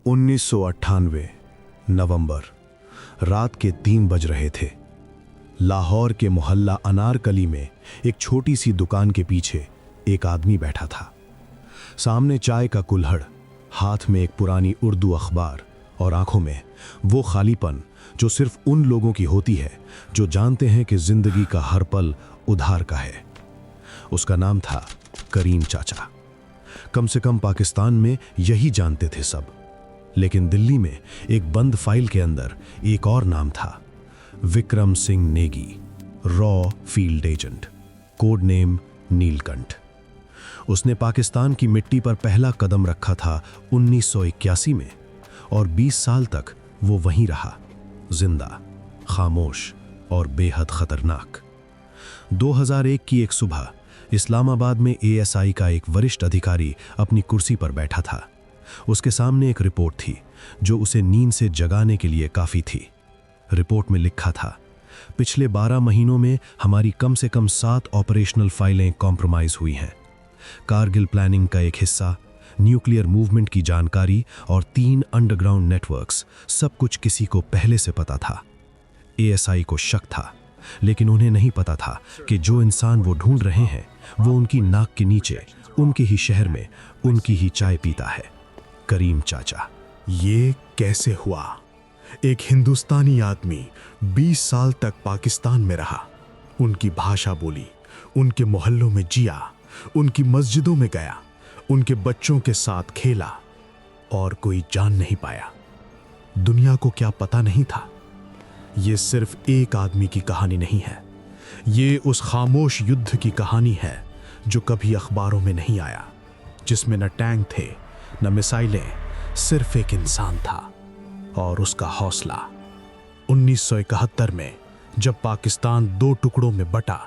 1998 नवंबर, रात के 3 बज रहे थे। लाहौर के मोहल्ला अनारकली में एक छोटी सी दुकान के पीछे एक आदमी बैठा था। सामने चाय का कुल्हड़, हाथ में एक पुरानी उर्दू अखबार और आंखों में वो खालीपन जो सिर्फ उन लोगों की होती है जो जानते हैं कि जिंदगी का हर पल उधार का है। उसका नाम था करीम चाचा। कम से कम पाकिस्तान में यही जानते थे सब, लेकिन दिल्ली में एक बंद फाइल के अंदर एक और नाम था, Vikram Singh Negi, raw field agent, code name Neelkanth. उसने पाकिस्तान की मिट्टी पर पहला कदम रखा था 1981 में, और 20 साल तक वो वहीं रहा, जिंदा, खामोश और बेहद खतरनाक। 2001 की एक सुबह इस्लामाबाद में एएसआई का एक वरिष्ठ अधिकारी अपनी कुर्सी पर बैठा था। उसके सामने एक रिपोर्ट थी जो उसे नींद से जगाने के लिए काफी थी। रिपोर्ट में लिखा था, पिछले 12 महीनों में हमारी कम से कम 7 ऑपरेशनल फाइलें कॉम्प्रोमाइज हुई हैं। कारगिल प्लानिंग का एक हिस्सा, न्यूक्लियर मूवमेंट की जानकारी और 3 अंडरग्राउंड नेटवर्क्स, सब कुछ किसी को पहले से पता था। एएसआई को शक था, लेकिन उन्हें नहीं पता था कि जो इंसान वो ढूंढ रहे हैं वो उनकी नाक के नीचे, उनके ही शहर में, उनकी ही चाय पीता है, करीम चाचा। ये कैसे हुआ? एक हिंदुस्तानी आदमी 20 साल तक पाकिस्तान में रहा, उनकी भाषा बोली, उनके मोहल्लों में जिया, उनकी मस्जिदों में गया, उनके बच्चों के साथ खेला, और कोई जान नहीं पाया। दुनिया को क्या पता नहीं था? ये सिर्फ एक आदमी की कहानी नहीं है, ये उस खामोश युद्ध की कहानी है जो कभी अखबारों में नहीं आया, जिसमें न टैंक थे न मिसाइलें, सिर्फ एक इंसान था और उसका हौसला। 1971 में जब पाकिस्तान 2 टुकड़ों में बटा,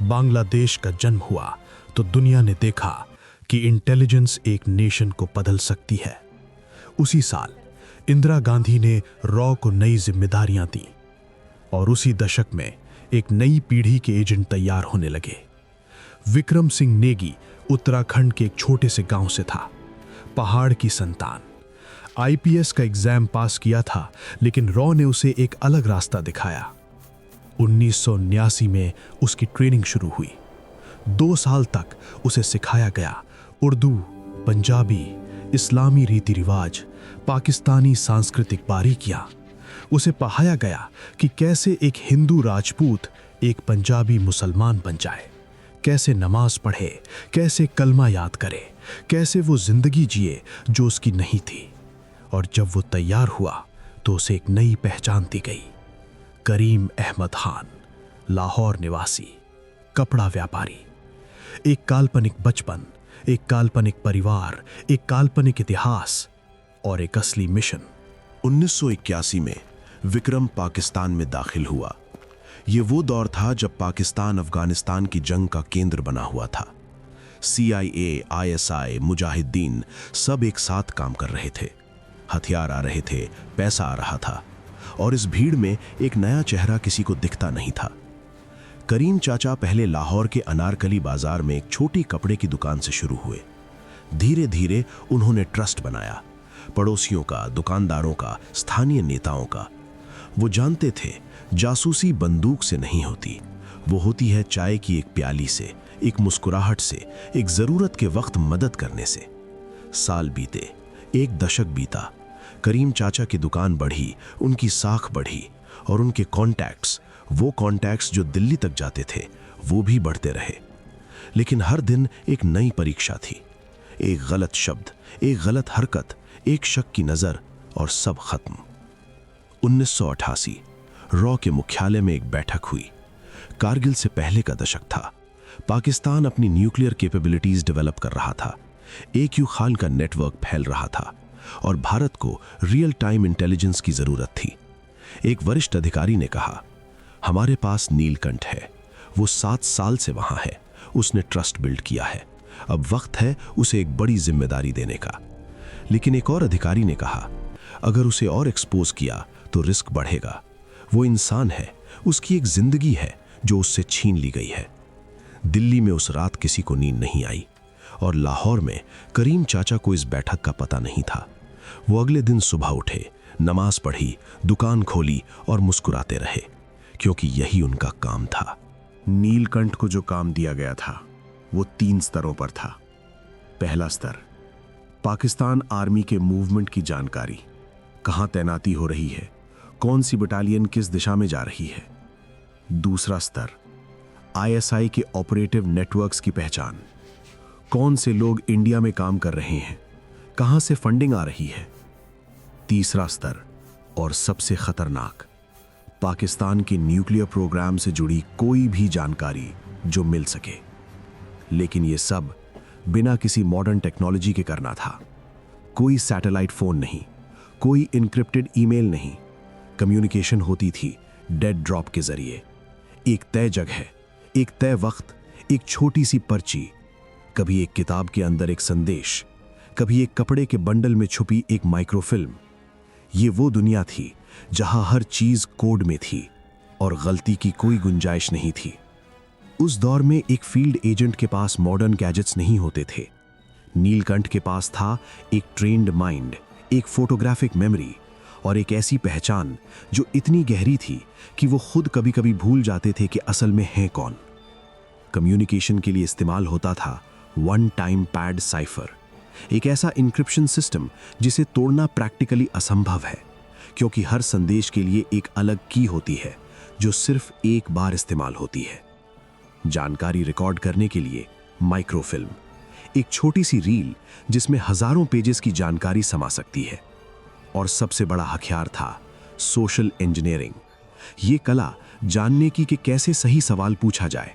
बांग्लादेश का जन्म हुआ, तो दुनिया ने देखा कि इंटेलिजेंस एक नेशन को बदल सकती है। उसी साल इंदिरा गांधी ने रॉ को नई जिम्मेदारियां दी, और उसी दशक में एक नई पीढ़ी के एजेंट तैयार होने लगे। विक्रम सिंह नेगी उत्तराखंड के एक छोटे से गांव से था, पहाड़ की संतान। आईपीएस का एग्जाम पास किया था, लेकिन रॉ ने उसे एक अलग रास्ता दिखाया। 1979 में उसकी ट्रेनिंग शुरू हुई। 2 साल तक उसे सिखाया गया उर्दू, पंजाबी, इस्लामी रीति रिवाज, पाकिस्तानी सांस्कृतिक बारीकियां। उसे पढ़ाया गया कि कैसे एक हिंदू राजपूत एक पंजाबी मुसलमान बन जाए, कैसे नमाज पढ़े, कैसे कलमा याद करे, कैसे वो जिंदगी जिए जो उसकी नहीं थी। और जब वो तैयार हुआ तो उसे एक नई पहचान दी गई, करीम अहमद खान, लाहौर निवासी, कपड़ा व्यापारी। एक काल्पनिक बचपन, एक काल्पनिक परिवार, एक काल्पनिक इतिहास और एक असली मिशन। 1981 में विक्रम पाकिस्तान में दाखिल हुआ। ये वो दौर था जब पाकिस्तान अफगानिस्तान की जंग का केंद्र बना हुआ था। CIA, ISI, मुजाहिदीन सब एक साथ काम कर रहे थे। हथियार आ रहे थे, पैसा आ रहा था, और इस भीड़ में एक नया चेहरा किसी को दिखता नहीं था। करीम चाचा पहले लाहौर के अनारकली बाजार में एक छोटी कपड़े की दुकान से शुरू हुए। धीरे धीरे उन्होंने ट्रस्ट बनाया, पड़ोसियों का, दुकानदारों का, स्थानीय नेताओं का। वो जानते थे जासूसी बंदूक से नहीं होती, वो होती है चाय की एक प्याली से, एक मुस्कुराहट से, एक जरूरत के वक्त मदद करने से। साल बीते, एक दशक बीता, करीम चाचा की दुकान बढ़ी, उनकी साख बढ़ी, और उनके कॉन्टैक्ट्स, वो कॉन्टैक्ट्स जो दिल्ली तक जाते थे, वो भी बढ़ते रहे। लेकिन हर दिन एक नई परीक्षा थी। एक गलत शब्द, एक गलत हरकत, एक शक की नजर, और सब खत्म। 1988 रॉ के मुख्यालय में एक बैठक हुई। कारगिल से पहले का दशक था। पाकिस्तान अपनी न्यूक्लियर कैपेबिलिटीज डेवलप कर रहा था। AQ खान का नेटवर्क फैल रहा था, और भारत को रियल टाइम इंटेलिजेंस की जरूरत थी। एक वरिष्ठ अधिकारी ने कहा, हमारे पास नीलकंठ है, वो 7 साल से वहां है, उसने ट्रस्ट बिल्ड किया है, अब वक्त है उसे एक बड़ी जिम्मेदारी देने का। लेकिन एक और अधिकारी ने कहा, अगर उसे और एक्सपोज किया तो रिस्क बढ़ेगा। वो इंसान है, उसकी एक जिंदगी है जो उससे छीन ली गई है। दिल्ली में उस रात किसी को नींद नहीं आई, और लाहौर में करीम चाचा को इस बैठक का पता नहीं था। वो अगले दिन सुबह उठे, नमाज पढ़ी, दुकान खोली और मुस्कुराते रहे, क्योंकि यही उनका काम था। नीलकंठ को जो काम दिया गया था वो 3 स्तरों पर था। पहला स्तर, पाकिस्तान आर्मी के मूवमेंट की जानकारी, कहां तैनाती हो रही है, कौन सी बटालियन किस दिशा में जा रही है। दूसरा स्तर, आईएसआई के ऑपरेटिव नेटवर्क्स की पहचान, कौन से लोग इंडिया में काम कर रहे हैं, कहां से फंडिंग आ रही है। तीसरा स्तर और सबसे खतरनाक, पाकिस्तान के न्यूक्लियर प्रोग्राम से जुड़ी कोई भी जानकारी जो मिल सके। लेकिन यह सब बिना किसी मॉडर्न टेक्नोलॉजी के करना था। कोई सैटेलाइट फोन नहीं, कोई इनक्रिप्टेड ईमेल नहीं। कम्युनिकेशन होती थी डेड ड्रॉप के जरिए। एक तय जगह, एक तय वक्त, एक छोटी सी पर्ची, कभी एक किताब के अंदर एक संदेश, कभी एक कपड़े के बंडल में छुपी एक माइक्रोफिल्म। ये वो दुनिया थी जहां हर चीज कोड में थी और गलती की कोई गुंजाइश नहीं थी। उस दौर में एक फील्ड एजेंट के पास मॉडर्न गैजेट्स नहीं होते थे। नीलकंठ के पास था एक ट्रेन्ड माइंड, एक फोटोग्राफिक मेमोरी और एक ऐसी पहचान जो इतनी गहरी थी कि वो खुद कभी कभी भूल जाते थे कि असल में है कौन। कम्युनिकेशन के लिए इस्तेमाल होता था वन टाइम पैड साइफर, एक ऐसा इंक्रिप्शन सिस्टम जिसे तोड़ना प्रैक्टिकली असंभव है, क्योंकि हर संदेश के लिए एक अलग की होती है जो सिर्फ एक बार इस्तेमाल होती है। जानकारी रिकॉर्ड करने के लिए माइक्रोफिल्म, एक छोटी सी रील जिसमें हजारों पेजेस की जानकारी समा सकती है। और सबसे बड़ा हथियार था सोशल इंजीनियरिंग, ये कला जानने की कि कैसे सही सवाल पूछा जाए,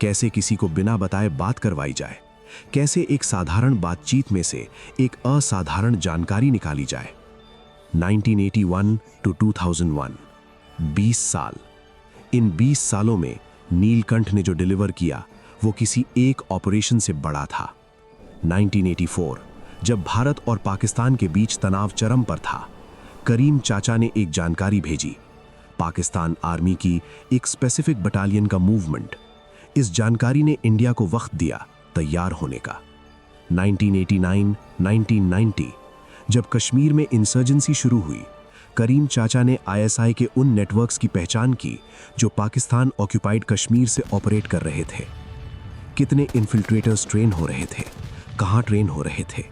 कैसे किसी को बिना बताए बात करवाई जाए, कैसे एक साधारण बातचीत में से एक असाधारण जानकारी निकाली जाए। 1981 टू 2001, 20 साल। इन 20 सालों में नीलकंठ ने जो डिलीवर किया वो किसी एक ऑपरेशन से बड़ा था। 1984, जब भारत और पाकिस्तान के बीच तनाव चरम पर था, करीम चाचा ने एक जानकारी भेजी, पाकिस्तान आर्मी की एक स्पेसिफिक बटालियन का मूवमेंट। इस जानकारी ने इंडिया को वक्त दिया तैयार होने का। 1989, 1990, जब कश्मीर में इंसर्जेंसी शुरू हुई, करीम चाचा ने आईएसआई के उन नेटवर्क्स की पहचान की जो पाकिस्तान ऑक्युपाइड कश्मीर से ऑपरेट कर रहे थे। कितने इन्फिल्ट्रेटर्स ट्रेन हो रहे थे, कहां ट्रेन हो रहे थे,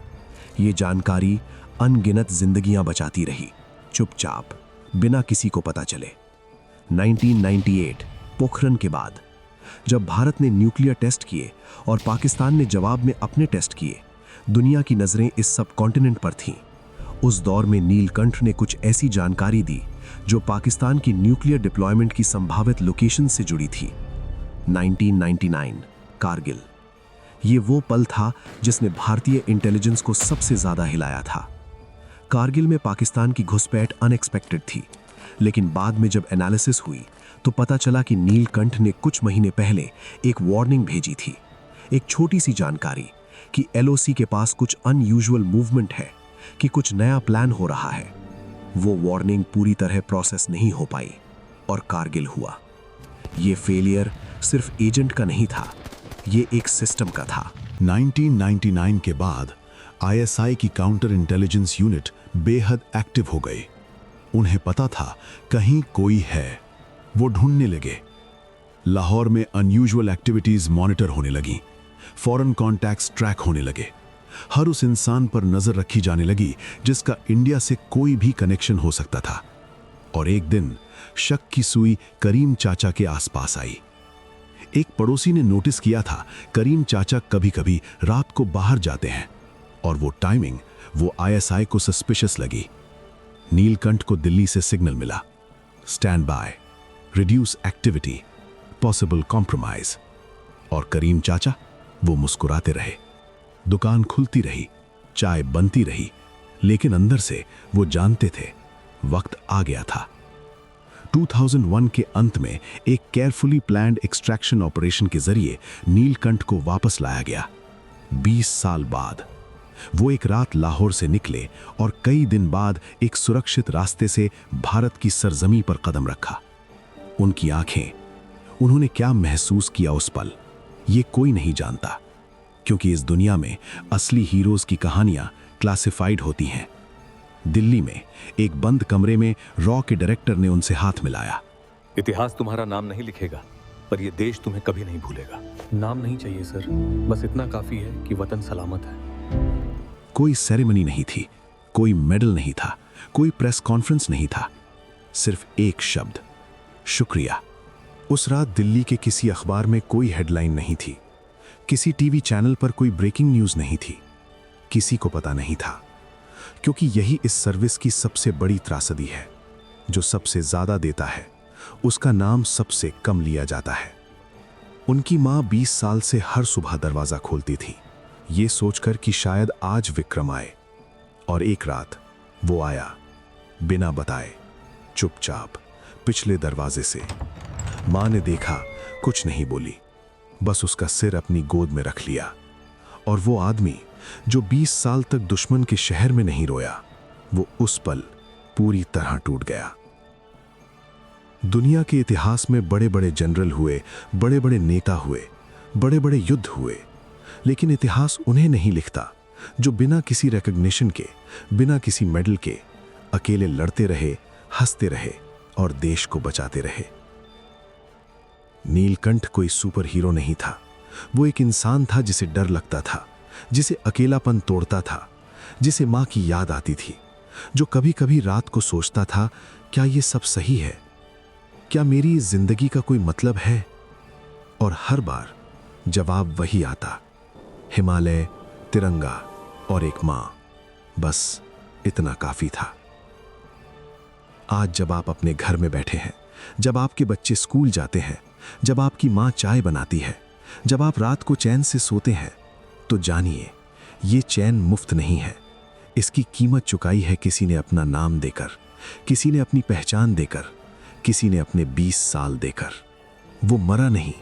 ये जानकारी अनगिनत जिंदगियां बचाती रही, चुपचाप, बिना किसी को पता चले। 1998, पोखरण के बाद, जब भारत ने न्यूक्लियर टेस्ट किए और पाकिस्तान ने जवाब में अपने टेस्ट किए, दुनिया की नजरें इस सब कॉन्टिनेंट पर थीं। उस दौर में नीलकंठ ने कुछ ऐसी जानकारी दी जो पाकिस्तान की न्यूक्लियर डिप्लॉयमेंट की संभावित लोकेशन से जुड़ी थी। 1999, कारगिल। ये वो पल था जिसने भारतीय इंटेलिजेंस को सबसे ज्यादा हिलाया था। कारगिल में पाकिस्तान की घुसपैठ अनएक्सपेक्टेड थी, लेकिन बाद में जब एनालिसिस हुई तो पता चला कि नीलकंठ ने कुछ महीने पहले एक वार्निंग भेजी थी, एक छोटी सी जानकारी कि एलओसी के पास कुछ अनयूजुअल मूवमेंट है, कि कुछ नया प्लान हो रहा है। वो वार्निंग पूरी तरह प्रोसेस नहीं हो पाई और कारगिल हुआ। ये फेलियर सिर्फ एजेंट का नहीं था, ये एक सिस्टम का था। 1999 के बाद आईएसआई की काउंटर इंटेलिजेंस यूनिट बेहद एक्टिव हो गई। उन्हें पता था कहीं कोई है, वो ढूंढने लगे। लाहौर में अनयूजुअल एक्टिविटीज मॉनिटर होने लगी, फॉरेन कॉन्टैक्ट्स ट्रैक होने लगे, हर उस इंसान पर नजर रखी जाने लगी जिसका इंडिया से कोई भी कनेक्शन हो सकता था। और एक दिन शक की सुई करीम चाचा के आसपास आई। एक पड़ोसी ने नोटिस किया था करीम चाचा कभी कभी रात को बाहर जाते हैं, और वो टाइमिंग वो आईएसआई को सस्पिशियस लगी। नीलकंठ को दिल्ली से सिग्नल मिला, stand by, reduce activity, possible compromise. और करीम चाचा वो मुस्कुराते रहे। दुकान खुलती रही, चाय बनती रही, लेकिन अंदर से वो जानते थे वक्त आ गया था। 2001 के अंत में एक केयरफुली प्लान्ड एक्सट्रैक्शन ऑपरेशन के जरिए नीलकंठ को वापस लाया गया। 20 साल बाद वो एक रात लाहौर से निकले और कई दिन बाद एक सुरक्षित रास्ते से भारत की सरजमी पर कदम रखा। उनकी आंखें, उन्होंने क्या महसूस किया उस पल, ये कोई नहीं जानता, क्योंकि इस दुनिया में असली हीरोज की कहानियां क्लासिफाइड होती हैं। दिल्ली में एक बंद कमरे में रॉ के डायरेक्टर ने उनसे हाथ मिलाया। इतिहास तुम्हारा नाम नहीं लिखेगा, पर यह देश तुम्हें कभी नहीं भूलेगा। नाम नहीं चाहिए सर, बस इतना काफी है कि वतन सलामत है। कोई सेरेमनी नहीं थी, कोई मेडल नहीं था, कोई प्रेस कॉन्फ्रेंस नहीं था, सिर्फ एक शब्द, शुक्रिया। उस रात दिल्ली के किसी अखबार में कोई हेडलाइन नहीं थी, किसी टीवी चैनल पर कोई ब्रेकिंग न्यूज़ नहीं थी, किसी को पता नहीं था, क्योंकि यही इस सर्विस की सबसे बड़ी त्रासदी है। जो सबसे ज़्यादा देता है उसका नाम सबसे कम लिया जाता है। उनकी माँ 20 साल से हर सुबह दरवाज़ा खोलती थी, ये सोचकर कि शायद आज विक्रम आए, और एक रात वो आया, बिना बताए, चुपचाप, पिछले दरवाजे से। माँ ने देखा, कुछ नहीं बोली, बस उसका सिर अपनी गोद में रख लिया। और वो आदमी जो 20 साल तक दुश्मन के शहर में नहीं रोया, वो उस पल पूरी तरह टूट गया। दुनिया के इतिहास में बड़े बड़े जनरल हुए, बड़े बड़े नेता हुए, बड़े बड़े युद्ध हुए, लेकिन इतिहास उन्हें नहीं लिखता जो बिना किसी रिकॉग्निशन के, बिना किसी मेडल के अकेले लड़ते रहे, हंसते रहे और देश को बचाते रहे। नीलकंठ कोई सुपर हीरो नहीं था, वो एक इंसान था जिसे डर लगता था, जिसे अकेलापन तोड़ता था, जिसे माँ की याद आती थी, जो कभी कभी रात को सोचता था, क्या ये सब सही है? क्या मेरी इस जिंदगी का कोई मतलब है? और हर बार जवाब वही आता, हिमालय, तिरंगा और एक माँ, बस इतना काफी था। आज जब आप अपने घर में बैठे हैं, जब आपके बच्चे स्कूल जाते हैं, जब आपकी माँ चाय बनाती है, जब आप रात को चैन से सोते हैं, तो जानिए ये चैन मुफ्त नहीं है। इसकी कीमत चुकाई है किसी ने अपना नाम देकर, किसी ने अपनी पहचान देकर, किसी ने अपने 20 साल देकर। वो मरा नहीं,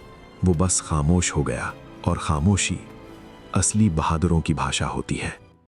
वो बस खामोश हो गया, और खामोशी असली बहादुरों की भाषा होती है।